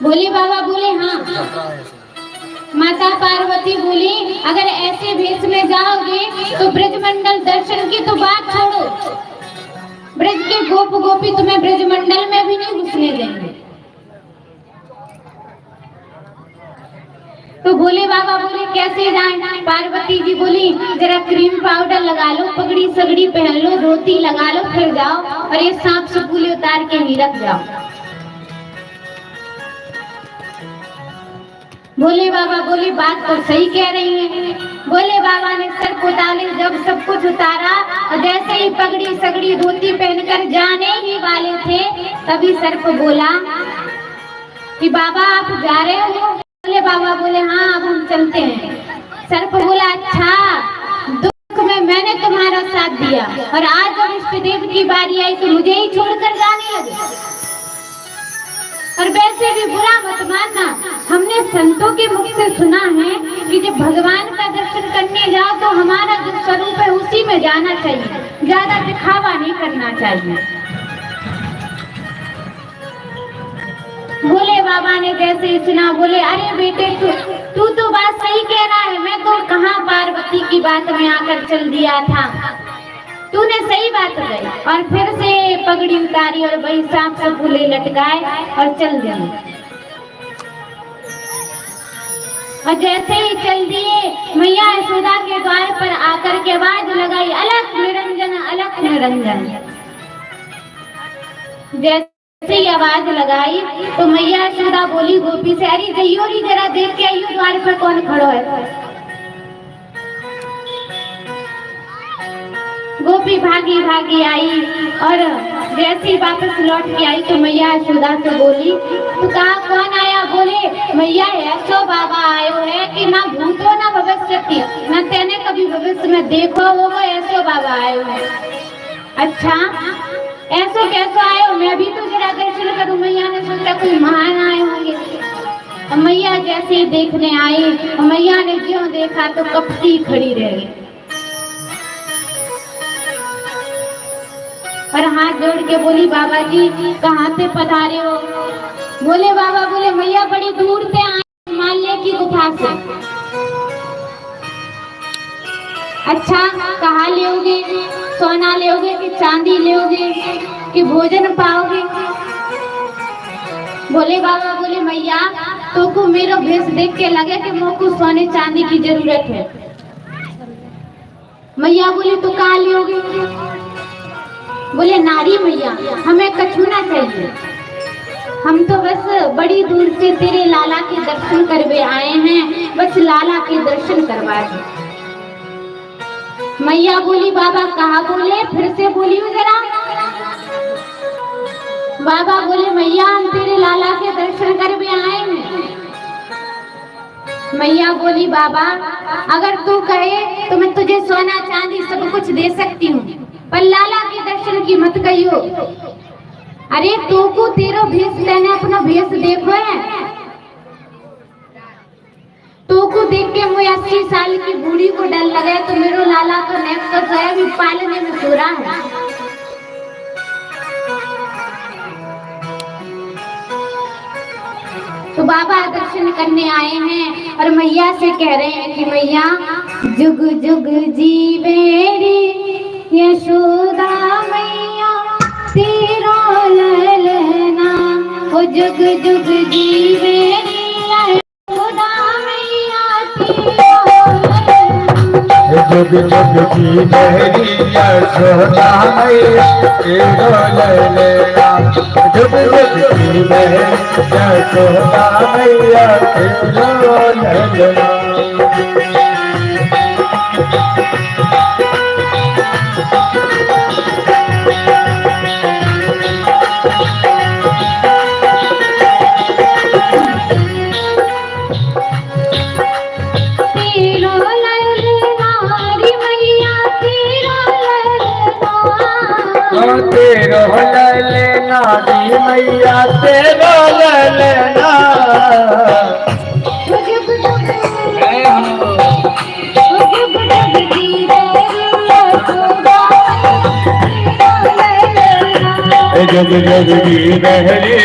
भोले बाबा बोले हाँ। माता पार्वती बोली अगर ऐसे भेष में जाओगे तो ब्रजमंडल दर्शन की तो बात छोड़ो, ब्रज के गोप गोपी तुम्हें ब्रजमंडल में भी नहीं घुसने देंगे। तो भोले बाबा बोले कैसे जाएं? पार्वती जी बोली जरा क्रीम पाउडर लगा लो, पगड़ी सगड़ी पहन लो, धोती लगा लो, फिर जाओ और ये सांप सपूले उतार के ही रख जाओ। भोले बाबा बोले बात तो सही कह रही है। भोले बाबा ने सर को डाले, जब सब कुछ उतारा और जैसे ही पगड़ी सगड़ी धोती पहनकर जाने ही वाले थे तभी सर्प बोला कि बाबा आप जा रहे हो? भोले बाबा बोले हाँ अब हम चलते हैं। सर्प बोला अच्छा, दुख में मैंने तुम्हारा साथ दिया और आज जब इष्ट देव की बारी आई तो मुझे ही छोड़कर जाने लगे। और वैसे भी बुरा मत मानना, हमने संतों के मुख से सुना है कि जब भगवान का दर्शन करने जाओ तो हमारा जो स्वरूप है उसी में जाना चाहिए, ज्यादा दिखावा नहीं करना चाहिए। भोले बाबा ने जैसे ही सुना बोले अरे बेटे तू तो बात सही कह रहा है, मैं तो कहाँ पार्वती की बात में आकर चल दिया था, तूने सही बात कही। और फिर से पगड़ी उतारी और वही सांप सपूले लटकाए और चल दिए। और जैसे ही चल दिए मैया यशोदा के द्वार पर आकर के आवाज लगाई अलख निरंजन अलख निरंजन। जैसे ही आवाज लगाई तो मैया यशोदा बोली गोपी से अरे जइयो री जरा देख के आइयो द्वार पर कौन खड़ो है। गोपी भागी भागी आई और जैसे ही वापस लौट के आई तो मैया यशोदा से बोली तू कहा कौन आया? बोले मैया ऐसो बाबा आयो है कि ना भूतो ना भविष्य ना तेने कभी भविष्य में देखो वो ऐसो बाबा आयो है। अच्छा ऐसो कैसो आयो? मैं भी तो जरा दर्शन करूं। मैया ने सोचा कोई महान आए होंगे। मैया जैसे ही देखने आई मैया ने क्यों देखा तो कपटी खड़ी रह गई और हाथ जोड़ के बोली बाबा जी कहाँ से पधारे हो? बोले बाबा बोले मैया बड़ी दूर से आए हिमालय की गुफा से। अच्छा कहाँ लेओगे? सोना लेओगे कि चांदी लेओगे कि भोजन पाओगे? बोले बाबा बोले मैया तो को मेरा भेष देख के लगे कि मोको सोने चांदी की जरूरत है। मैया बोले तो कहाँ लेओगे? बोले नारी मैया हमें कछु ना चाहिए, हम तो बस बड़ी दूर से तेरे लाला के दर्शन करवे आए हैं, बस लाला के दर्शन करवा दे। मैया बोली बाबा कहाँ? बोले फिर से बोलियो जरा। बाबा बोले मैया हम तेरे लाला के दर्शन करवे आए हैं। मैया बोली बाबा अगर तू कहे तो मैं तुझे सोना चांदी सब कुछ दे सकती हूँ, पर लाला के दर्शन की मत कहियो। अरे तू को तेरो भेष लेने अपना भेष देखो है, तो को देख के मुझे 80 साल की बूढ़ी को डर लगे तो मेरो लाला तो नेक्स्ट है भी पालने में पूरा है। तो बाबा दर्शन करने आए हैं और मैया से कह रहे हैं कि मैया जुग जुग जीवे रे यशोदा मैया तेरा ललना, ओ जुग जुग जीवे रे यशोदा मैया तेरा ललना, जुग जुग जीवे रे यशोदा मैया तेरा ललना, जुग जुग जीवे यशोदा मैया तेरा ललना। तेरो ललना दी मैया तेरो ललना, जुग जुग जी बहरी